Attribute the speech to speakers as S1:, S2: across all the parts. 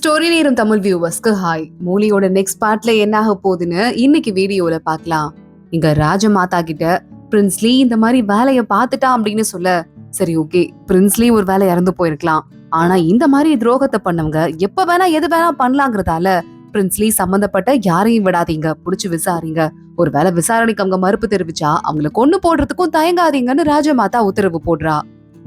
S1: Story நேரம் Tamil வியூவர்ஸ்க்கு hi. மூலியோட next பார்ட்ல என்ன ஆக போகுதுன்னு இன்னைக்கு வீடியோல பார்க்கலாம். இங்க ராஜமாதா கிட்ட பிரின்ஸ்லி இந்த மாதிரி வேலையை பார்த்துட்டா அப்படின்னு சொல்ல, சரி ஓகே பிரின்ஸ்லி ஒரு வேலை இறந்து போயிருக்கலாம், ஆனா இந்த மாதிரி துரோகத்தை பண்ணவங்க எப்ப வேணா எது வேணா பண்ணலாங்கிறதால பிரின்ஸ்லி சம்பந்தப்பட்ட யாரையும் விடாதீங்க, புடிச்சு விசாரிங்க. ஒரு வேலை விசாரணைக்கு அவங்க மறுப்பு தெரிவிச்சா அவங்கள கொன்னு போடுறதுக்கும் தயங்காதீங்கன்னு ராஜமாதா உத்தரவு போடுறா.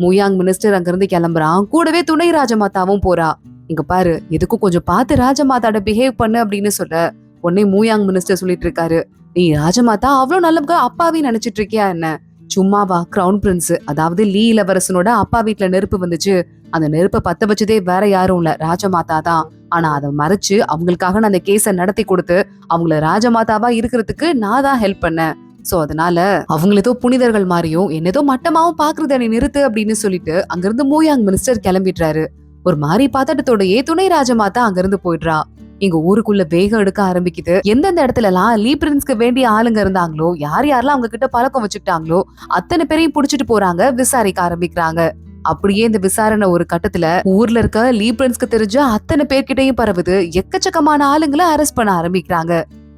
S1: மூயாங் மினிஸ்டர் அங்கிருந்து கிளம்புறான், கூடவே துணை ராஜமாதாவும் போறா. இங்க பாரு, எதுக்கும் கொஞ்சம் பார்த்து ராஜமாதாட பிஹேவ் பண்ணு அப்படின்னு சொல்ல, உடனே மூயாங் மினிஸ்டர் சொல்லிட்டு இருக்காரு, நீ ராஜமாதா அவ்வளவு நல்லவங்க அப்பாவி நினைச்சிட்டு இருக்கியா என்ன? சும்மாவா, கிரவுன் பிரின்ஸ் அதாவது லீ இளவரசனோட அப்பா வீட்டுல நெருப்பு வந்துச்சு, அந்த நெருப்பை பத்த வச்சதே வேற யாரும் இல்ல, ராஜமாதா தான். ஆனா அதை மறைச்சு அவங்களுக்காக நான் அந்த கேஸ நடத்தி கொடுத்து அவங்கள ராஜமாதாவா இருக்கிறதுக்கு நான் தான் ஹெல்ப் பண்ணேன். சோ அதனால அவங்க ஏதோ புனிதர்கள் மாதிரியும் என்னதோ மட்டமாவும் பாக்குறத நீ நிறுத்து அப்படின்னு சொல்லிட்டு அங்கிருந்து மூயாங் மினிஸ்டர் கிளம்பிடுறாரு. ஒரு மாதிரி பதட்டத்தோடயே துணை ராஜமாதா அங்கிருந்து போயிடுறா. இங்க ஊருக்குள்ள வேகம் எடுக்க ஆரம்பிக்குது. எந்தெந்த இடத்துல எல்லாம் லீ பிரின்ஸ்க்கு வேண்டிய ஆளுங்க இருந்தாங்களோ, யார் யாரெல்லாம் அவங்க கிட்ட பழக்கம் வச்சுக்கிட்டாங்களோ அத்தனை பேரையும் புடிச்சிட்டு போறாங்க, விசாரிக்க ஆரம்பிக்கிறாங்க. அப்படியே இந்த விசாரணை ஒரு கட்டத்துல ஊர்ல இருக்க லீ பிரின்ஸ்க்கு தெரிஞ்ச அத்தனை பேர்கிட்டையும் பரவுது. எக்கச்சக்கமான ஆளுங்களை அரெஸ்ட் பண்ண ஆரம்பிக்கிறாங்க.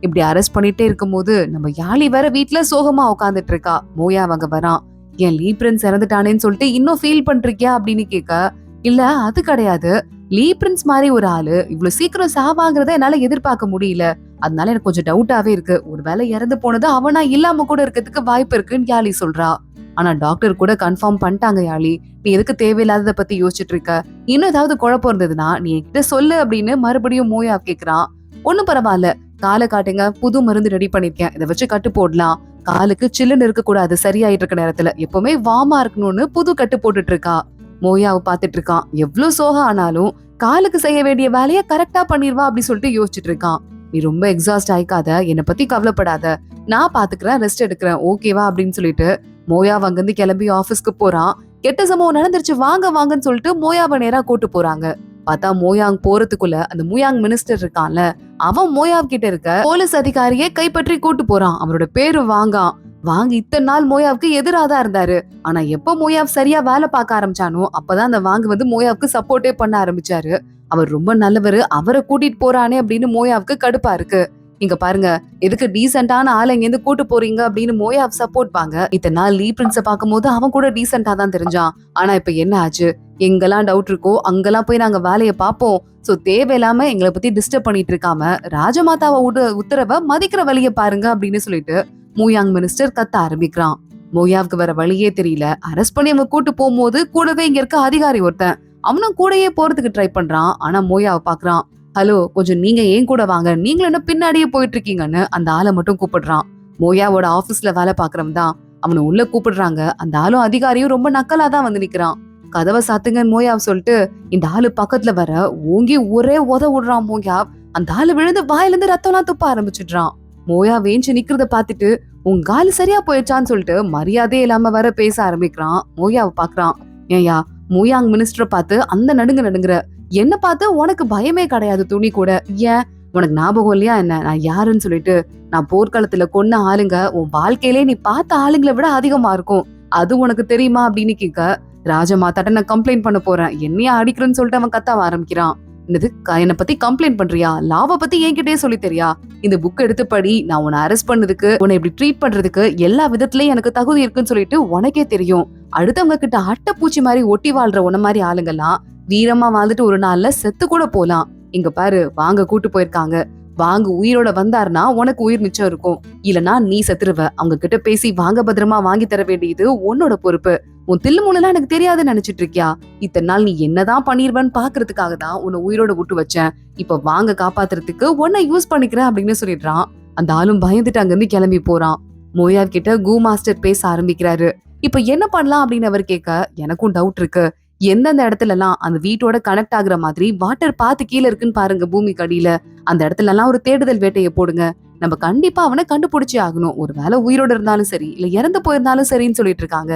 S1: இப்படி அரெஸ்ட் பண்ணிட்டே இருக்கும் போது நம்ம யாழி வேற வீட்டுல சோகமா உட்காந்துட்டு இருக்கா. மோயா அவங்க வரான். ஏன் லீ பிரின்ஸ் இறந்துட்டானேன்னு சொல்லிட்டு இன்னும் ஃபீல் பண்றியா அப்படின்னு கேட்க, இல்ல அது கிடையாது, லீ பிரின்ஸ் மாதிரி ஒரு ஆளு இவ்வளவு சீக்கிரம் சாவாங்கிறத என்னால எதிர்பார்க்க முடியல, அதனால எனக்கு கொஞ்சம் டவுட்டாவே இருக்கு, ஒருவேளை இறந்து போனது அவனா இல்லாம கூட இருக்கிறதுக்கு வாய்ப்பு இருக்குன்னு யாழி சொல்றா. ஆனா டாக்டர் கூட கன்ஃபார்ம் பண்ணிட்டாங்க, யாழி நீ எதுக்கு தேவையில்லாதத பத்தி யோசிச்சுட்டு இருக்க, இன்னும் ஏதாவது குழப்பம் இருந்ததுன்னா நீ என்கிட்ட சொல்லு அப்படின்னு மறுபடியும் மோயா கேக்குறான். ஒண்ணும் பரவாயில்ல, காலை காட்டுங்க, புது மருந்து ரெடி பண்ணிருக்கேன், இதை வச்சு கட்டு போடலாம், காலுக்கு சில்லுன்னு இருக்க கூடாது, சரியாயிட்டு இருக்க நேரத்துல எப்பவுமே வாமா இருக்கணும்னு புது கட்டு போட்டுட்டு இருக்கா. மோயாவை பாத்துட்டு இருக்கான். எவ்வளவு சோகம் ஆனாலும் காலுக்கு செய்ய வேண்டிய வேலைய கரெக்டா பண்ணிருவா அப்படி சொல்லிட்டு யோசிச்சுட்டு இருக்கான். நீ ரொம்ப எக்ஸாஸ்ட் ஆயிக்காத, என்னை பத்தி கவலைப்படாத, நான் பாத்துக்கிறேன், ரெஸ்ட் எடுக்கிறேன், ஓகேவா அப்படின்னு சொல்லிட்டு மோயாவை அங்கிருந்து கிளம்பி ஆபீஸ்க்கு போறான். கெட்ட சம்பவம் நடந்துருச்சு, வாங்க வாங்கன்னு சொல்லிட்டு மோயாவை நேரா கூட்டு போறாங்க. பார்த்தா மோயாங் போறதுக்குள்ள அந்த மூயாங் மினிஸ்டர் இருக்கான்ல, அவன் மோயாவ் கிட்ட இருக்க போலீஸ் அதிகாரியை கைப்பற்றி கூட்டு போறான். அவரோட பேரு வாங்கான். வாங்க இத்தனை நாள் மோயாவுக்கு எதிராதான் இருந்தாரு. ஆனா எப்ப மோயாவ் சரியா வேலை பார்க்க ஆரம்பிச்சானோ அப்பதான் அந்த வாங்க வந்து மோயாவுக்கு சப்போர்ட்டே பண்ண ஆரம்பிச்சாரு. அவர் ரொம்ப நல்லவரு, அவரை கூட்டிட்டு போறானே அப்படின்னு மோயாவுக்கு கடுப்பா இருக்கு. இங்க பாருங்க, எதுக்கு டீசென்டான ஆளை இங்க இருந்து கூட்டு போறீங்க அப்படின்னு மோயாவ் சப்போர்ட் பாங்க. இத்தனை நாள் லீ பிரின்ஸ பாக்கும் போது அவன் கூட டீசென்டா தான் தெரிஞ்சான். ஆனா இப்ப என்ன ஆச்சு, எங்கெல்லாம் டவுட் இருக்கோ அங்கெல்லாம் போய் நாங்க வேலையை பார்ப்போம், சோ தேவையில்லாம எங்களை பத்தி டிஸ்டர்ப் பண்ணிட்டு இருக்காம ராஜமாதாவை உத்தரவை மதிக்கிற வழியை பாருங்க அப்படின்னு சொல்லிட்டு மூயாங் மினிஸ்டர் கத்த ஆரம்பிக்கிறான். மோயாவுக்கு வேற வழியே தெரியல. அரெஸ்ட் பண்ணி அவங்க கூட்டு போகும்போது கூடவே இங்க இருக்க அதிகாரி ஒருத்தன் அவனும் கூடயே போறதுக்கு ட்ரை பண்றான். ஆனா மோயாவை பாக்குறான். ஹலோ, கொஞ்சம் நீங்க ஏன் கூட வாங்க, நீங்களும் என்ன பின்னாடியே போயிட்டு இருக்கீங்கன்னு அந்த ஆளை மட்டும் கூப்பிடுறான். மோயாவோட ஆபீஸ்ல வேலை பாக்குறவன் தான். அவனை உள்ள கூப்பிடுறாங்க. அந்த ஆளும் அதிகாரியும் ரொம்ப நக்கலா தான் வந்து நிக்கிறான். கதவை சாத்துங்கன்னு மோயாவ் சொல்லிட்டு இந்த ஆளு பக்கத்துல வர ஓங்கி ஒரே விடுறான். மோயாவ் அந்த ஆளு விழுந்து வாயில இருந்து ரத்தம்லாம் துப்ப ஆரம்பிச்சிடுறான். மோயா வேஞ்சு நிக்கிறத பாத்துட்டு உங்க ஆளு சரியா போயிடுச்சான்னு சொல்லிட்டு மரியாதையே இல்லாம வர பேச ஆரம்பிக்கிறான். மோயாவை பாக்குறான். ஏயா, மூயாங் மினிஸ்டரை பார்த்து அந்த நடுங்குற, என்ன பார்த்து உனக்கு பயமே கிடையாது துணி கூட, ஏன் உனக்கு ஞாபகம் இல்லையா என்ன நான் யாருன்னு சொல்லிட்டு? நான் போர்க்களத்துல கொன்ன ஆளுங்க உன் வாழ்க்கையிலே நீ பார்த்த ஆளுங்களை விட அதிகமா இருக்கும், அது உனக்கு தெரியுமா அப்படின்னு கேட்க, ராஜமாதாட்ட நான் கம்ப்ளைண்ட் பண்ண போறேன், என்னையா அடிக்கிறேன்னு சொல்லிட்டு அவன் கத்த ஆரம்பிக்கிறான். என்னது, என்னை பத்தி கம்ப்ளைண்ட் பண்றியா? லாவை பத்தி என்கிட்டயே சொல்லி தெரியா? இந்த புக் எடுத்து படி, நான் உன்னை அரெஸ்ட் பண்ணதுக்கு உன்னை இப்படி ட்ரீட் பண்றதுக்கு எல்லா விதத்திலயும் எனக்கு தகுதி இருக்குன்னு சொல்லிட்டு உனக்கே தெரியும். அடுத்தவங்க கிட்ட அட்டை பூச்சி மாதிரி ஒட்டி வாழ்ற உன்ன மாதிரி ஆளுங்கெல்லாம் வீரமா வாழ்ந்துட்டு ஒரு நாள்ல செத்து கூட போலாம். இங்க பாரு, வாங்க கூட்டு போயிருக்காங்க, வாங்க உயிரோட வந்தாருன்னா உனக்கு உயிர் மிச்சம் இருக்கும், இல்லனா நீ செத்துருவ. அவங்க கிட்ட பேசி வாங்க பத்திரமா வாங்கி தர வேண்டியது உன்னோட பொறுப்பு. உன் தில்லு முள்ளெல்லாம் எனக்கு தெரியாதுன்னு நினைச்சிட்டு இருக்கியா? இத்தனை நாள் நீ என்னதான் பண்ணிருவன்னு பாக்குறதுக்காக தான் உன்னை உயிரோட விட்டு வச்சேன். இப்ப வாங்க காப்பாத்துறதுக்கு உன்னை யூஸ் பண்ணிக்கிறேன் அப்படின்னு சொல்லிடுறான். அந்த ஆளும் பயந்துட்டு அங்கிருந்து கிளம்பி போறான். மோயார் கிட்ட கு மாஸ்டர் பேச ஆரம்பிக்கிறாரு. இப்ப என்ன பண்ணலாம் அப்படின்னு அவர் கேட்க, எனக்கும் டவுட் இருக்கு, எந்தெந்த இடத்துல எல்லாம் அந்த வீட்டோட கனெக்ட் ஆகுற மாதிரி வாட்டர் பாத்து கீழே இருக்குன்னு பாருங்க, பூமிக்கு அடியில அந்த இடத்துல எல்லாம் ஒரு தேடுதல் வேட்டையை போடுங்க, நம்ம கண்டிப்பா அவனை கண்டுபிடிச்சே ஆகணும், ஒரு வேளை உயிரோட இருந்தாலும் சரி இல்ல இறந்து போயிருந்தாலும் சரின்னு சொல்லிட்டு இருக்காங்க.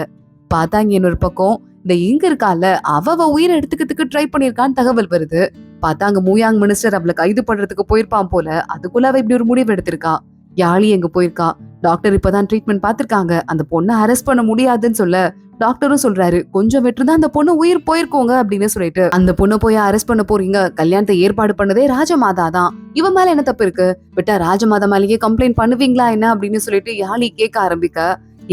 S1: பார்த்தா இங்க இன்னொரு பக்கம் இந்த இங்க இருக்கால அவ உயிரை எடுத்துக்கிறதுக்கு ட்ரை பண்ணிருக்கான்னு தகவல் வருது. பார்த்தா அங்க மூயாங் மினிஸ்டர் அவளை கைது பண்றதுக்கு போயிருப்பான் போல, அதுக்குள்ள அவ இப்படி ஒரு முடிவு எடுத்திருக்கா. யாழி எங்க போயிருக்கா, டாக்டர் இப்பதான் ட்ரீட்மெண்ட் பாத்திருக்காங்க, அந்த பொண்ணை அரெஸ்ட் பண்ண முடியாதுன்னு சொல்ல டாக்டரும் சொல்றாரு கொஞ்சம் விட்டுருந்தா அந்த பொண்ணு உயிர் போயிருக்கோங்க அப்படின்னு சொல்லிட்டு அந்த பொண்ணு போய் அரெஸ்ட் பண்ண போறீங்க, கல்யாணத்தை ஏற்பாடு பண்ணதே ராஜமாதா தான், இவன் மேல என்ன தப்பு இருக்கு, விட்டா ராஜமாதா மேலேயே கம்ப்ளைண்ட் பண்ணுவீங்களா என்ன அப்படின்னு சொல்லிட்டு யாழி கேட்க ஆரம்பிக்க,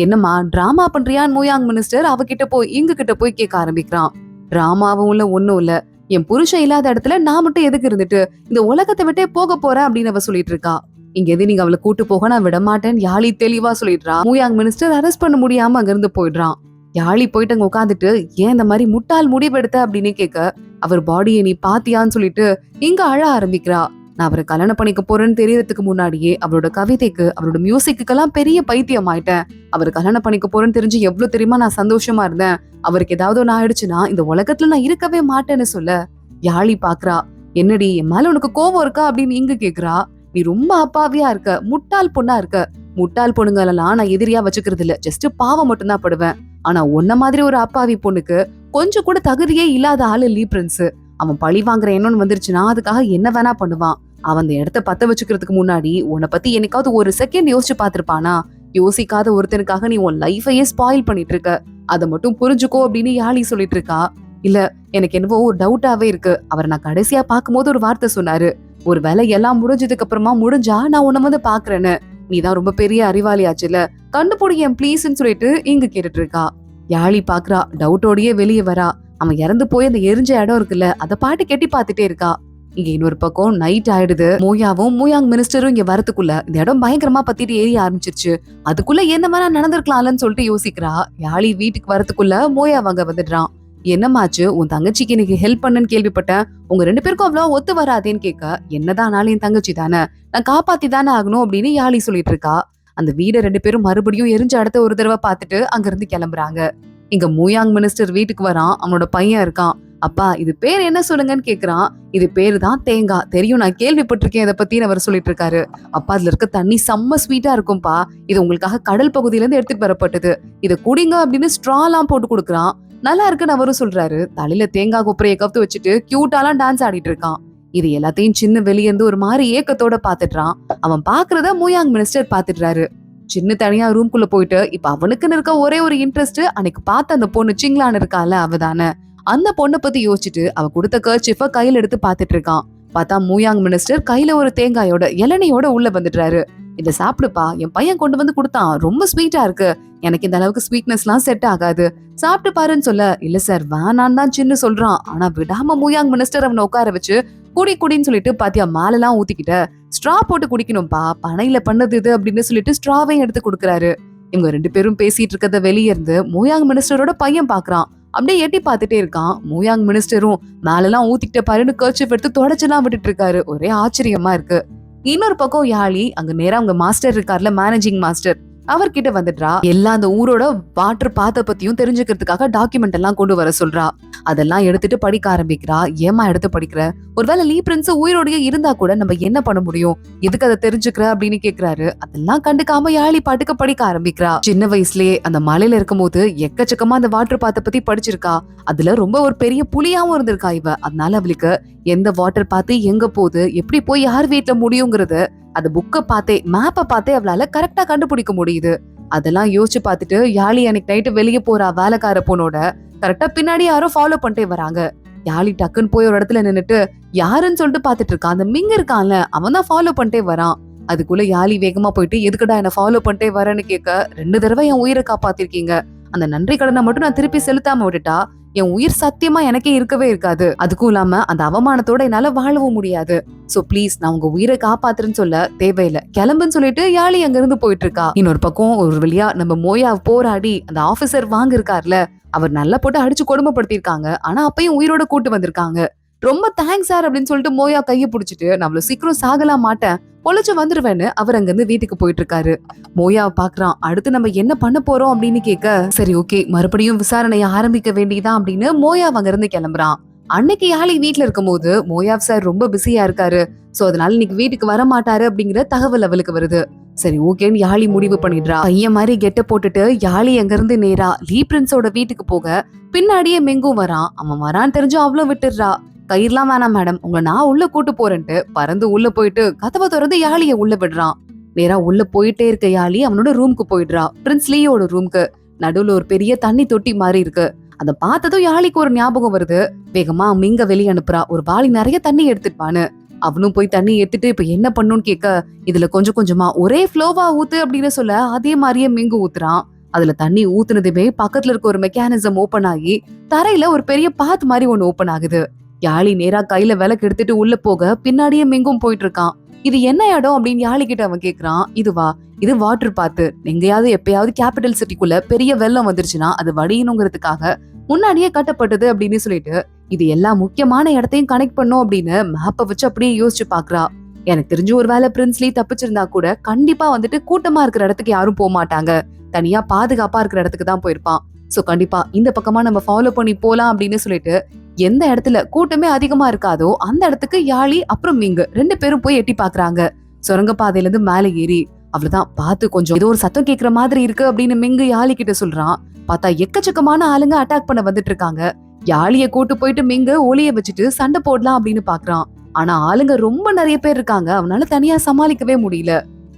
S1: என்னம்மா டிராமா பண்றியான்னு மூயாங் மினிஸ்டர் அவகிட்ட போய் இங்க கிட்ட போய் கேட்க ஆரம்பிக்கிறான். டிராமாவும் இல்ல ஒண்ணும் இல்ல, என் புருஷன் இல்லாத இடத்துல நான் மட்டும் எதுக்கு இருந்துட்டு இந்த உலகத்தை விட்டே போக போறேன் அப்படின்னு அவ சொல்லிட்டு இருக்கா. இங்க எது நீங்க அவளை கூட்டு போக நான் விட மாட்டேன்னு யாழி தெளிவா சொல்லிடுறா. மூயாங் மினிஸ்டர் அரெஸ்ட் பண்ண முடியாம அங்க இருந்து போயிடுறான். யாழி போயிட்டு அங்க உட்காந்துட்டு ஏன் இந்த மாதிரி முட்டாள் முடிவெடுத்த அப்படின்னு கேட்க, அவர் பாடியை நீ பாத்தியான்னு சொல்லிட்டு இங்க அழ ஆரம்பிக்கிறா. நான் அவரை கல்யாணம் பண்ணிக்க போறேன்னு தெரியறதுக்கு முன்னாடியே அவரோட கவிதைக்கு அவரோட மியூசிக்குக்கெல்லாம் பெரிய பைத்தியம் ஆயிட்டேன். அவர் கல்யாணம் பண்ணிக்க போறேன்னு தெரிஞ்சு எவ்வளவு தெரியுமா நான் சந்தோஷமா இருந்தேன். அவருக்கு ஏதாவது ஒண்ணு ஆயிடுச்சுன்னா இந்த உலகத்துல நான் இருக்கவே மாட்டேன்னு சொல்ல, யாழி பாக்குறா. என்னடி என் மேல உனக்கு கோபம் இருக்கா அப்படின்னு இங்க கேக்குறா. நீ ரொம்ப அப்பாவியா இருக்க, முட்டாள் பொண்ணா இருக்க. முட்டாள் பொண்ணுங்களெல்லாம் நான் எதிரியா வச்சுக்கிறது இல்ல, ஜஸ்ட் பாவம் மட்டும் தான் படுவேன். ஆனா உன்ன மாதிரி ஒரு அப்பாவி பொண்ணுக்கு கொஞ்சம் கூட தகுதியே இல்லாத ஆளு லீ பிரின்ஸ். அவன் பழி வாங்குற எண்ணம்னு வந்துருச்சுன்னா அதுக்காக என்ன வேணா பண்ணுவான். அவன் அந்த இடத்த பத்த வச்சுக்கிறதுக்கு முன்னாடி உன்னை பத்தி என்னைக்காவது ஒரு செகண்ட் யோசிச்சு பாத்திருப்பானா? யோசிக்காத ஒருத்தனுக்காக நீ உன் லைஃபையே ஸ்பாயில் பண்ணிட்டு இருக்க, அதை மட்டும் புரிஞ்சுக்கோ அப்படின்னு யாழி சொல்லிட்டு இருக்கா. இல்ல, எனக்கு என்னவோ ஒரு டவுட்டாவே இருக்கு. அவர் நான் கடைசியா பாக்கும்போது ஒரு வார்த்தை சொன்னாரு, ஒரு வேலை எல்லாம் முடிஞ்சதுக்கு அப்புறமா முடிஞ்சா நான் உன்னை வந்து பாக்குறேன்னு. நீதான் ரொம்ப பெரிய அறிவாளியாச்சுல, கண்டுபிடிங்க ப்ளீஸ்ன்னு சொல்லிட்டு இங்க கேட்டுட்டு இருக்கா. யாழி பாக்குறா, டவுட்டோடயே வெளியே வரா. அவன் இறந்து போய் அந்த எரிஞ்ச இடம் இருக்குல்ல, அதை பாட்டு கெட்டி பாத்துட்டே இருக்கா. இங்க இன்னொரு பக்கம் நைட் ஆயிடுது. மோயாவும் மூயாங் மினிஸ்டரும் இங்க வரதுக்குள்ள இந்த இடம் பயங்கரமா பத்திட்டு ஏறி ஆரம்பிச்சிருச்சு. அதுக்குள்ள என்ன வேணா நடந்திருக்கலாம்லன்னு சொல்லிட்டு யோசிக்கிறா. யாழி வீட்டுக்கு வரதுக்குள்ள மோயா அங்க வந்துடுறான். என்னமாச்சு, உன் தங்கச்சிக்கு இன்னைக்கு ஹெல்ப் பண்ணுன்னு கேள்விப்பட்டேன், உங்க 2 பேருக்கும் அவ்வளவு ஒத்து வராதேன்னு கேட்க, என்னதானாலும் என் தங்கச்சி தானே, நான் காப்பாத்தி தானே ஆகணும் அப்படின்னு யாழி சொல்லிட்டு இருக்கா. அந்த வீட 2 பேரும் மறுபடியும் எரிஞ்ச இடத்த ஒரு தடவை பார்த்துட்டு அங்க இருந்து கிளம்புறாங்க. இங்க மூயாங் மினிஸ்டர் வீட்டுக்கு வரான். அவனோட பையன் இருக்கான். அப்பா இது பேர் என்ன சொல்லுங்கன்னு கேக்குறான். இது பேரு தான் தேங்காய், தெரியும் நான் கேள்விப்பட்டிருக்கேன் இதை பத்தி அவர் சொல்லிட்டு இருக்காரு. அப்பா அதுல இருக்க தண்ணி செம்ம ஸ்வீட்டா இருக்கும்பா, இது உங்களுக்காக கடல் பகுதியில இருந்து எடுத்துட்டு வரப்பட்டது, இதை குடிங்க அப்படின்னு ஸ்ட்ரா எல்லாம் போட்டு கொடுக்குறான். நல்லா இருக்குன்னு அவரும் சொல்றாரு. தலையில தேங்காய் கொப்பரையை கவுத்து வச்சுட்டு கியூட்டாலாம் டான்ஸ் ஆடிட்டு இருக்கான். இது எல்லாத்தையும் சின்ன வெளியே இருந்து ஒரு மாதிரி ஏக்கத்தோட பாத்துட்டான். அவன் பாக்குறத மூயாங் மினிஸ்டர் பாத்துடுறாரு. சின்ன தனியா ரூம்குள்ள போயிட்டு இப்ப அவனுக்குன்னு இருக்க ஒரே ஒரு இன்ட்ரெஸ்ட், அன்னைக்கு பார்த்த அந்த பொண்ணு சிங்களான்னு இருக்கால அவதானே, அந்த பொண்ணை பத்தி யோசிச்சுட்டு அவ கொடுத்த கர்ச்சிஃப கையில எடுத்து பாத்துட்டு இருக்கான். பார்த்தா மூயாங் மினிஸ்டர் கையில ஒரு தேங்காயோட இளநியோட உள்ள வந்துடுறாரு. இதை சாப்பிடுப்பா, என் பையன் கொண்டு வந்து கொடுத்தான், ரொம்ப ஸ்வீட்டா இருக்கு, எனக்கு இந்த அளவுக்கு ஸ்வீட்னஸ் எல்லாம் செட் ஆகாது, சாப்பிட்டு பாருன்னு சொல்ல, இல்ல சார் வேணான்னு தான் சின்ன சொல்றான். ஆனா விடாம மூயாங் மினிஸ்டர் அவனை உட்கார வச்சு குடின்னு சொல்லிட்டு பாத்தியா மேலெல்லாம் ஊத்திக்கிட்ட, ஸ்ட்ரா போட்டு குடிக்கணும்பா, பனையில பண்ணது இது அப்படின்னு சொல்லிட்டு ஸ்ட்ராவையும் எடுத்து கொடுக்குறாரு. இவங்க 2 பேரும் பேசிட்டு இருக்கத வெளியே இருந்து மூயாங் மினிஸ்டரோட பையன் பாக்குறான். அப்படியே எட்டி பாத்துட்டே இருக்கான். மூயாங் மினிஸ்டரும் மேலெல்லாம் ஊத்திக்கிட்ட பாருன்னு கர்ச்சிஃப் எடுத்து தொடச்செல்லாம் விட்டுட்டு இருக்காரு. ஒரே ஆச்சரியமா இருக்கு. இன்னொரு பக்கம் யாழி அங்க நேரா அவங்க மாஸ்டர் இருக்கார்ல, மேனேஜிங் மாஸ்டர், அவர்கிட்ட வந்துடுறா. எல்லா அந்த ஊரோட வாட்டர் பாத்த பத்தியும் தெரிஞ்சுக்கிறதுக்காக டாக்குமெண்ட் எல்லாம் கொண்டு வர சொல்றா. அதெல்லாம் எடுத்துட்டு படிக்க ஆரம்பிக்கிறா. ஏமா எடுத்து படிக்கிற, ஒருவேளை லீ பிரின்ஸ் உயிரோடய இருந்தா கூட நம்ம என்ன பண்ண முடியும், எதுக்கு அதை தெரிஞ்சுக்கிற அப்படின்னு கேக்குறாரு. அதெல்லாம் கண்டுக்காம யாழி பாட்டுக்க படிக்க ஆரம்பிக்கிறா. சின்ன வயசுலயே அந்த மலையில இருக்கும் போது எக்கச்சக்கமா அந்த வாட்டர் பாத்த பத்தி படிச்சிருக்கா. அதுல ரொம்ப ஒரு பெரிய புலியாவும் இருந்திருக்கா இவ. அதனால அவளுக்கு எந்த வாட்டர் பார்த்து எங்க போகுது, எப்படி போய் யார் வீட்டுல முடியுங்கிறது அந்த புக்கை பார்த்தே மேப்பை பார்த்தே அவளால கரெக்டா கண்டுபிடிக்க முடியுது. அதெல்லாம் யோசிச்சு பார்த்துட்டு யாழி அன்னைக்கு நைட்டு வெளியே போறா. வேலைக்கார பொண்ணோட கரெக்டா பின்னாடி யாரோ ஃபாலோ பண்ணிட்டே வராங்க. யாழி டக்குன்னு போய் ஒரு இடத்துல நின்னுட்டு யாருன்னு சொல்லிட்டு பாத்துட்டு இருக்கான். அந்த மிங்க இருக்கான்ல, அவன் தான் ஃபாலோ பண்ணிட்டே வரான். அதுக்குள்ள யாழி வேகமா போயிட்டு எதுக்குடா என்ன ஃபாலோ பண்ணிட்டே வரேன்னு கேட்க, 2 தடவை என் உயிரை காப்பாத்திருக்கீங்க, அந்த நன்றி கடனை மட்டும் நான் திருப்பி செலுத்தாம விட்டுட்டா என் உயிர் சத்தியமா எனக்கே இருக்கவே இருக்காது, அதுக்கும் இல்லாம அந்த அவமானத்தோட என்னால வாழவும் முடியாது, சோ ப்ளீஸ் நான் உங்க உயிரை காப்பாத்துறேன்னு சொல்ல தேவையில்லை, கிளம்புன்னு சொல்லிட்டு யாழி அங்க இருந்து போயிட்டு இருக்கா. இன்னொரு பக்கம் ஒரு வழியா நம்ம மோயா போராடி அந்த ஆபீசர் வாங்க இருக்காருல, அவர் நல்லா போட்டு அடிச்சு கொடுமைப்படுத்திருக்காங்க. ஆனா அப்பயும் உயிரோட கூட்டு வந்திருக்காங்க. ரொம்ப தேங்க்ஸ் சார் அப்படின்னு சொல்லிட்டு மோயா கையை பிடிச்சிட்டு, நான் அவ்வளவு சீக்கிரம் சாகலாம் மாட்டேன், பொழைச்சு வந்துருவேன்னு அவர் அங்க இருந்து வீட்டுக்கு போயிட்டு இருக்காரு. மோயாவை பாக்குறான். அடுத்து நம்ம என்ன பண்ண போறோம் அப்படின்னு கேட்க, சரி ஓகே மறுபடியும் விசாரணையை ஆரம்பிக்க வேண்டியதான் அப்படின்னு மோயா அங்க இருந்து கிளம்புறான். அன்னைக்கு யாழி வீட்டுல இருக்கும் போது மோயாவ் சார் ரொம்ப பிஸியா இருக்காரு, சோ அதனால இன்னைக்கு வீட்டுக்கு வர மாட்டாரு அப்படிங்கிற தகவல் அவளுக்கு வருது. சரி ஓகேன்னு யாழி முடிவு பண்ணிடுறா. பையன் மாதிரி கெட்ட போட்டுட்டு யாழி அங்க இருந்து நேரா லீ பிரின்ஸோட வீட்டுக்கு போக, பின்னாடியே மெங்கும் வரான். அவன் வரான்னு தெரிஞ்சு அவ்வளவு விட்டுடுறா. கயிறுலாம் வேணாம் மேடம், உங்களை நான் உள்ள கூட்டு போறேன்ட்டு பறந்து உள்ள போயிட்டு கதவை திறந்து யாழிய உள்ள விடுறான். நேரா உள்ள போயிட்டே இருக்க யாழி அவனோட ரூமுக்கு போயிடுறா, பிரின்ஸ் லீயோட ரூமுக்கு. நடுவுல ஒரு பெரிய தண்ணி தொட்டி மாதிரி இருக்கு. அத பார்த்ததும் யாழிக்கு ஒரு ஞாபகம் வருது. வேகமா மிங்க வெளிய அனுப்புறா, ஒரு வாளி நிறைய தண்ணி எடுத்துட்டு வான்னு. அவனும் போய் தண்ணி எடுத்துட்டு இப்ப என்ன பண்ணுன்னு கேட்க, இதுல கொஞ்சம் கொஞ்சமா ஒரே ஃப்ளோவா ஊத்து அப்படின்னு சொல்ல அதே மாதிரியே மிங்கு ஊத்துறான். அதுல தண்ணி ஊத்துனதுமே பக்கத்துல இருக்க ஒரு மெக்கானிசம் ஓபன் ஆகி தரையில ஒரு பெரிய பாத் மாதிரி ஒண்ணு ஓபன் ஆகுது. யாழி நேரா கையில விளக்கு எடுத்துட்டு உள்ள போக பின்னாடியே மிங்கும் போயிட்டு இருக்கான். இது என்ன இடம் அப்படின்னு யாழி கிட்ட அவன் கேக்குறான். இதுவா, இது வாட்டர் பாத்து. எங்கேயாவது எப்பயாவது கேபிட்டல் சிட்டிக்குள்ள பெரிய வெள்ளம் வந்துருச்சுன்னா அது வடியணுங்கிறதுக்காக முன்னாடியே கட்டப்பட்டது அப்படின்னு சொல்லிட்டு இது எல்லா முக்கியமான இடத்தையும் கனெக்ட் பண்ணும் அப்படின்னு மேப்பை வச்சு அப்படியே யோசிச்சு பாக்குறா. எனக்கு தெரிஞ்சு ஒரு வேளை பிரின்ஸ்லி தப்பிச்சிருந்தா கூட கண்டிப்பா வந்துட்டு கூட்டமா இருக்கிற இடத்துக்கு யாரும் போக மாட்டாங்க. தனியா பாதுகாப்பா இருக்கிற இடத்துக்கு தான் போயிருப்பான். சோ கண்டிப்பா இந்த பக்கமா நம்ம ஃபாலோ பண்ணி போலாம் அப்படின்னு சொல்லிட்டு எந்த இடத்துல கூட்டமே அதிகமா இருக்காதோ அந்த இடத்துக்கு யாழி அப்புறம் மிங்கு 2 பேரும் போய் எட்டி பாக்குறாங்க. சுரங்க பாதையில இருந்து மேல ஏறி அவ்வளவுதான் பார்த்து கொஞ்சம் ஏதோ ஒரு சத்தம் கேக்குற மாதிரி இருக்கு அப்படின்னு மிங்கு யாழி கிட்ட சொல்றான். பார்த்தா எக்கச்சக்கமான ஆளுங்க அட்டாக் பண்ண வந்துட்டு இருக்காங்க. யாழிய கூட்டு போயிட்டு மிங்கு ஒளிய வச்சுட்டு சண்டை போடலாம் அப்படின்னு பாக்குறான். ஆனா ஆளுங்க ரொம்ப நிறைய பேர் இருக்காங்க, அவனால தனியா சமாளிக்கவே முடியல.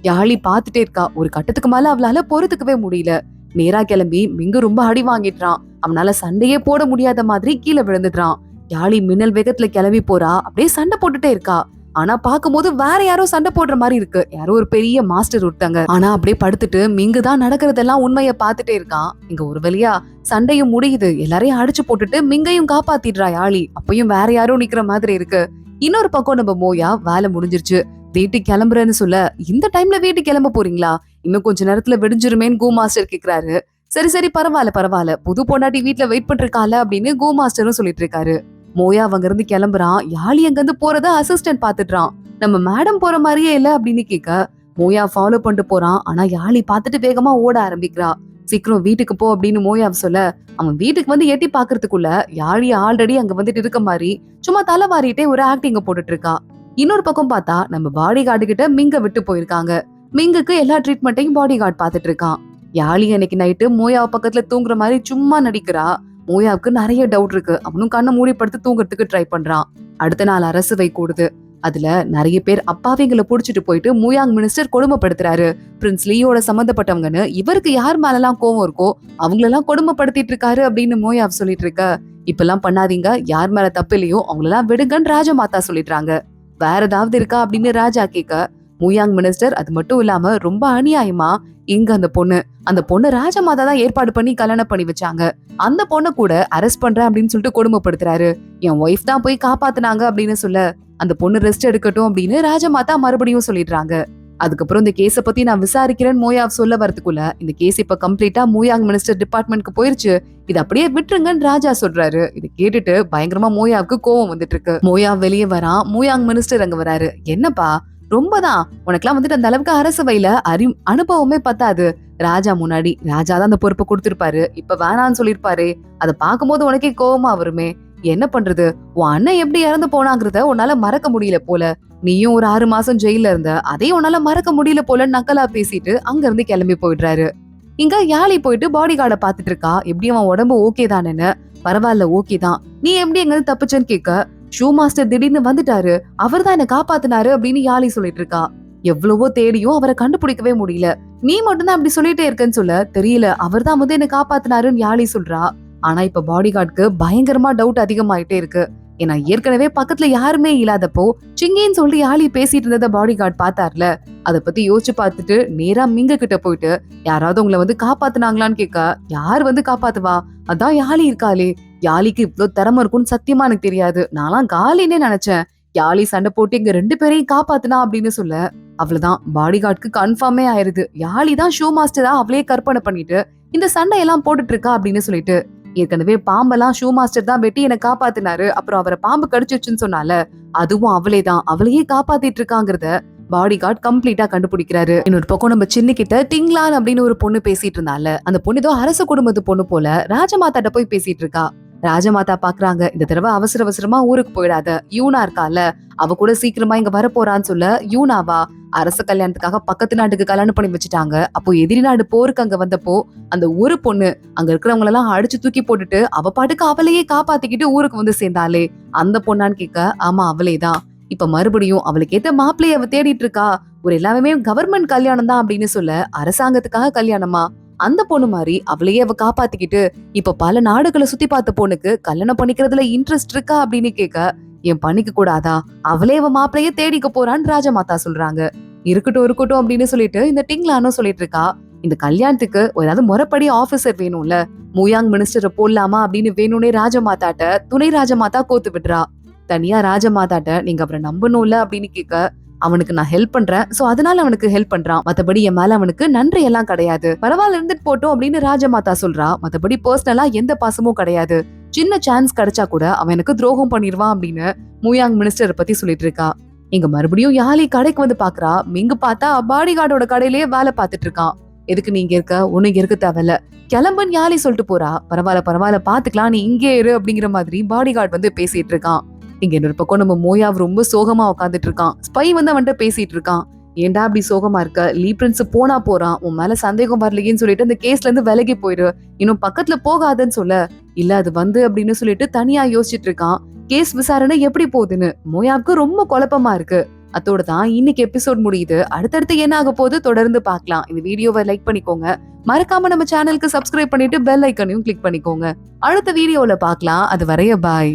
S1: யாழி பாத்துட்டே இருக்கா. ஒரு கட்டத்துக்கு மேல அவளால பொறுத்துக்கவே முடியல. நேரா கிளம்பி மிங்கு ரொம்ப அடி வாங்கிடுறான். அவனால சண்டையே போட முடியாத மாதிரி கீழே விழுந்துடுறான். யாழி மின்னல் வேகத்துல கிளம்பி போறா, அப்படியே சண்டை போட்டுட்டே இருக்கா. ஆனா பாக்கும்போது வேற யாரோ சண்டை போடுற மாதிரி இருக்கு. யாரோ ஒரு பெரிய மாஸ்டர் ஒருத்தங்க. ஆனா அப்படியே படுத்துட்டு மிங்குதான் நடக்கிறதெல்லாம் உண்மைய பாத்துட்டே இருக்கான். இங்க ஒரு வழியா சண்டையும் முடியுது. எல்லாரையும் அடிச்சு போட்டுட்டு மிங்கையும் காப்பாத்திடுறா யாழி. அப்பயும் வேற யாரோ நிக்கிற மாதிரி இருக்கு. இன்னொரு பக்கம் நம்ம மோயா வேலை முடிஞ்சிருச்சு, வீட்டுக்கு கிளம்புறேன்னு சொல்ல, இந்த டைம்ல வீட்டுக்கு கிளம்ப போறீங்களா, இன்னும் கொஞ்ச நேரத்துல விடிஞ்சிருமேன்னு கோ மாஸ்டர் கேக்குறாரு. சரி சரி பரவாயில்ல, புது பொண்டாட்டி வீட்டுல வெயிட் பண்ணிருக்கால அப்படின்னு கோ மாஸ்டரும் சொல்லிட்டு இருக்காரு. மோயா அங்க இருந்து கிளம்புறான். யாழி அங்க இருந்து போறத அசிஸ்டன்ட் பாத்துட்டான். நம்ம மேடம் போற மாதிரியே இல்ல அப்படின்னு கேட்க மோயா ஃபாலோ பண்ணிட்டு போறான். ஆனா யாழி பாத்துட்டு வேகமா ஓட ஆரம்பிக்கிறா. சீக்கிரம் வீட்டுக்கு போ அப்படின்னு மோயாவ சொல்ல, அவன் வீட்டுக்கு வந்து எட்டி பாக்குறதுக்குள்ள யாழி ஆல்ரெடி அங்க வந்துட்டு இருக்க மாதிரி சும்மா தலை வாரிட்டே ஒரு ஆக்டிங்க போட்டுட்டு இருக்கா. இன்னொரு பக்கம் பார்த்தா நம்ம பாடி கார்டு கிட்ட மிங்க விட்டு போயிருக்காங்க. மிங்குக்கு எல்லா ட்ரீட்மெண்ட்டையும் பாடி கார்டு பாத்துட்டு இருக்கான். யாழி அன்னைக்கு நைட்டு மோயாவ பக்கத்துல தூங்குற மாதிரி சும்மா நடிக்கிறா. மோயாவுக்கு நிறைய டவுட் இருக்கு. அவனும் கண்ணை மூடி படுத்து தூங்குறதுக்கு ட்ரை பண்றான். அடுத்த நாள் அரசவை கூடுது. அதுல நிறைய பேர் அப்பாவிங்களை புடிச்சிட்டு போயிட்டு மூயாங் மினிஸ்டர் கொடுமைப்படுத்துறாரு. பிரின்ஸ் லீயோட சம்பந்தப்பட்டவங்கன்னு இவருக்கு யார் மேலெல்லாம் கோவம் இருக்கோ அவங்களெல்லாம் கொடுமைப்படுத்திட்டு இருக்காரு அப்படின்னு மோயாவ் சொல்லிட்டு இருக்க. இப்பெல்லாம் பண்ணாதீங்க, யார் மேல தப்பு இல்லையோ அவங்களெல்லாம் விடுங்கன்னு ராஜமாதா சொல்லிடுறாங்க. வேற ஏதாவது இருக்கா அப்படின்னு ராஜா கேட்க, மூயாங் மினிஸ்டர் அது மட்டும் இல்லாம ரொம்ப அநியாயமா இங்க அந்த பொண்ணு ராஜமாதா தான் ஏற்பாடு பண்ணி கல்யாணம் பண்ணி வச்சாங்க. அந்த பொண்ணை கூட அரெஸ்ட் பண்றேன் அப்படின்னு சொல்லிட்டு கொடுமைப்படுத்துறாரு. என் ஒய்ஃப் தான் போய் காப்பாத்துனாங்க அப்படின்னு சொல்ல, அந்த பொண்ணு ரெஸ்ட் எடுக்கட்டும் அப்படின்னு ராஜமாதா மறுபடியும் சொல்லிடுறாங்க. அதுக்கப்புறம் இந்த கேஸ பத்தி நான் விசாரிக்கிறேன்னு மோயாவ் சொல்ல வரதுக்குள்ள இந்த கேஸ் இப்ப கம்ப்ளீட்டா மூயாங் மினிஸ்டர் டிபார்ட்மெண்ட்க்கு போயிருச்சு, இது அப்படியே விட்டுருங்கன்னு ராஜா சொல்றாரு. இதை கேட்டுட்டு பயங்கரமா மோயாவுக்கு கோவம் வந்துட்டு இருக்கு. மோயா வெளியே வரான். மூயாங் மினிஸ்டர் அங்க வராரு. என்னப்பா ரொம்பதான், உனக்கெல்லாம் வந்துட்டு அந்த அளவுக்கு அரசவையில அனுபவமே பத்தாது. ராஜா முன்னாடி ராஜா தான் அந்த பொறுப்பை கொடுத்திருப்பாரு, இப்ப வேணான்னு சொல்லிருப்பாரு. அதை பார்க்கும்போது உனக்கே கோவமா வருமே. என்ன பண்றது, உன் அண்ணன் எப்படி இறந்து போனாங்கிறத உன்னால மறக்க முடியல போல. நீயும் ஒரு 6 மாசம் ஜெயில இருந்த, அதையும் உன்னால மறக்க முடியல போல நக்கலா பேசிட்டு அங்க இருந்து கிளம்பி போயிடுறாரு. இங்க யாழி போயிட்டு பாடி கார்டை பாத்துட்டு இருக்கா. எப்படி அவன் உடம்பு ஓகே தானேன்னு. பரவாயில்ல ஓகே தான், நீ எப்படி எங்க இருந்து தப்பிச்சேன்னு கேட்க, ஷூ மாஸ்டர் திடீர்னு வந்துட்டாரு, அவர் தான் என்ன காப்பாத்தினாரு அப்படின்னு யாழி சொல்லிட்டு இருக்கா. எவ்வளவோ தேடியும் அவரை கண்டுபிடிக்கவே முடியல. நீ மட்டும்தான் அப்படி சொல்லிட்டே இருக்கன்னு சொல்ல, தெரியல அவர் தான் வந்து என்ன காப்பாத்தினாருன்னு யாழி சொல்றா. ஆனா இப்ப பாடி கார்டுக்கு பயங்கரமா டவுட் அதிகமாயிட்டே இருக்கு. ஏன்னா ஏற்கனவே பக்கத்துல யாருமே இல்லாதப்போ சிங்கின்னு சொல்லி யாழி பேசிட்டு இருந்தத பாடி கார்டு பாத்தார்ல, அத பத்தி யோசிச்சு பார்த்துட்டு நேரா மிங்க கிட்ட போயிட்டு யாராவது உங்களை வந்து காப்பாத்துனாங்களான்னு கேட்க, யார் வந்து காப்பாத்துவா, அதான் யாழி இருக்காளே, யாழிக்கு இவ்வளவு திறமை இருக்கும்னு சத்தியமா எனக்கு தெரியாது, நான்லாம் காலினே நினைச்சேன், யாழி சண்டை போட்டு இங்க 2 பேரையும் காப்பாத்துனா அப்படின்னு சொல்ல, அவ்வளவுதான் பாடி கார்டுக்கு கன்ஃபார்மே ஆயிருது. யாழி தான் ஷோ மாஸ்டரா அவளையே கற்பனை பண்ணிட்டு இந்த சண்டையெல்லாம் போட்டுட்டு இருக்கா அப்படின்னு சொல்லிட்டு, ஏற்கனவே பாம்பெல்லாம் ஷூ மாஸ்டர் தான் வெட்டி என்ன காப்பாத்தினாரு, அப்புறம் அவரை பாம்பு கடிச்சிருச்சுன்னு சொன்னால அதுவும் அவளேதான், அவளையே காப்பாத்திட்டு இருக்காங்கிறத பாடி கார்டு கம்ப்ளீட்டா கண்டுபிடிக்கிறாரு. இன்னொரு பக்கம் நம்ம சின்ன கிட்ட டிங்லான் அப்படின்னு ஒரு பொண்ணு பேசிட்டு இருந்தால, அந்த பொண்ணு ஏதோ அரச குடும்பத்து பொண்ணு போல ராஜமாதாட்ட போய் பேசிட்டு இருக்கா. ராஜமாதா பாக்குறாங்க, இந்த தடவை அவசர அவசரமா ஊருக்கு போயிடாத, யூனா இருக்கால அவ கூட சீக்கிரமா இங்க வர போறான்னு சொல்ல, யூனாவா அரச கல்யாணத்துக்காக பக்கத்து நாட்டுக்கு கல்யாணம் பண்ணி வச்சுட்டாங்க. அப்போ எதிரி நாடு போருக்கு அங்க வந்தப்போ அந்த ஒரு பொண்ணு அங்க இருக்கிறவங்க எல்லாம் அடிச்சு தூக்கி போட்டுட்டு அவ பாட்டுக்கு அவளையே காப்பாத்திக்கிட்டு ஊருக்கு வந்து சேர்ந்தாலே அந்த பொண்ணான்னு கேட்க, ஆமா அவளேதான். இப்ப மறுபடியும் அவளுக்கு ஏத்த மாப்பிள்ளைய அவ தேடிட்டு இருக்கா. ஒரு எல்லாமே கவர்மெண்ட் கல்யாணம் தான் அப்படின்னு சொல்ல, அரசாங்கத்துக்காக கல்யாணமா, அந்த பொண்ணு மாதிரி அவளையே அவ காப்பாத்திக்கிட்டு இப்ப பல நாடுகளை சுத்தி பார்த்த பொண்ணுக்கு கல்யாணம் பண்ணிக்கிறதுல இன்ட்ரெஸ்ட் இருக்கா அப்படின்னு கேட்க, என் பண்ணிக்க கூடாதா, அவளே அவ மாப்பிளைய தேடிக்க போறான்னு ராஜமாதா சொல்றாங்க. இருக்கட்டும் இருக்கட்டும் அப்படின்னு சொல்லிட்டு இந்த டிங்லானும் சொல்லிட்டு இருக்கா, இந்த கல்யாணத்துக்கு ஏதாவது முறைப்படி ஆபீசர் வேணும்ல, மூயாங் மினிஸ்டரை போடலாமா அப்படின்னு வேணும்னே ராஜமாதாட்ட துணை ராஜமாதா கோத்து விடுறா. தனியா ராஜமாதாட்ட நீங்க அவரை நம்பணும்ல அப்படின்னு கேட்க, அவனுக்கு நான் ஹெல்ப் பண்றேன், சோ அதனால அவனுக்கு ஹெல்ப் பண்றான், மத்தபடி என் மேல அவனுக்கு நன்றி எல்லாம் கிடையாது, பரவாயில்ல இருந்துட்டு போட்டோம் அப்படின்னு ராஜமாதா சொல்றா. மத்தபடி பர்சனலா எந்த பாசமும் கிடையாது, சின்ன சான்ஸ் கிடைச்சா கூட அவன் எனக்கு துரோகம் பண்ணிடுவான் அப்படின்னு மூயாங் மினிஸ்டரை பத்தி சொல்லிட்டு இருக்கா. இங்க மறுபடியும் யாழி கடைக்கு வந்து பாக்குறா. மிங்கு பார்த்தா பாடி கார்டோட கடையிலேயே வேலை பார்த்துட்டு இருக்கான். எதுக்கு நீங்க இருக்க, ஒண்ணு இருக்க தேவையில்ல, கிளம்புன்னு யாழி சொல்லிட்டு போறா. பரவாயில்ல பரவாயில்ல பாத்துக்கலாம், நீ இங்கே இரு அப்படிங்கிற மாதிரி பாடி கார்டு வந்து பேசிட்டு இருக்கான். இங்க இன்னொரு பக்கம் நம்ம மோயாவ் ரொம்ப சோகமா உட்காந்துட்டு இருக்கான். ஸ்பை வந்து அவன்கிட்ட பேசிட்டு இருக்கான். ஏன்டா அப்படி சோகமா இருக்க, லீ பிரின்ஸ் போனா போறான், உன் மேல சந்தேகம் வரலையேன்னு சொல்லிட்டு அந்த கேஸ்ல இருந்து விலகி போயிரு, இன்னும் பக்கத்துல போகாதன்னு சொல்ல, இல்ல அது வந்து அப்படின்னு சொல்லிட்டு தனியா யோசிச்சுட்டு இருக்கான். கேஸ் விசாரணை எப்படி போகுதுன்னு மோயாவுக்கு ரொம்ப குழப்பமா இருக்கு. அதோட தான் இன்னைக்கு எபிசோட் முடியுது. அடுத்தடுத்து என்ன ஆக போகுது தொடர்ந்து பார்க்கலாம். இந்த வீடியோவை லைக் பண்ணிக்கோங்க, மறக்காம நம்ம சேனலுக்கு சப்ஸ்கிரைப் பண்ணிட்டு பெல் ஐக்கனையும் கிளிக் பண்ணிக்கோங்க. அடுத்த வீடியோல பார்க்கலாம். அது வரைய பாய்.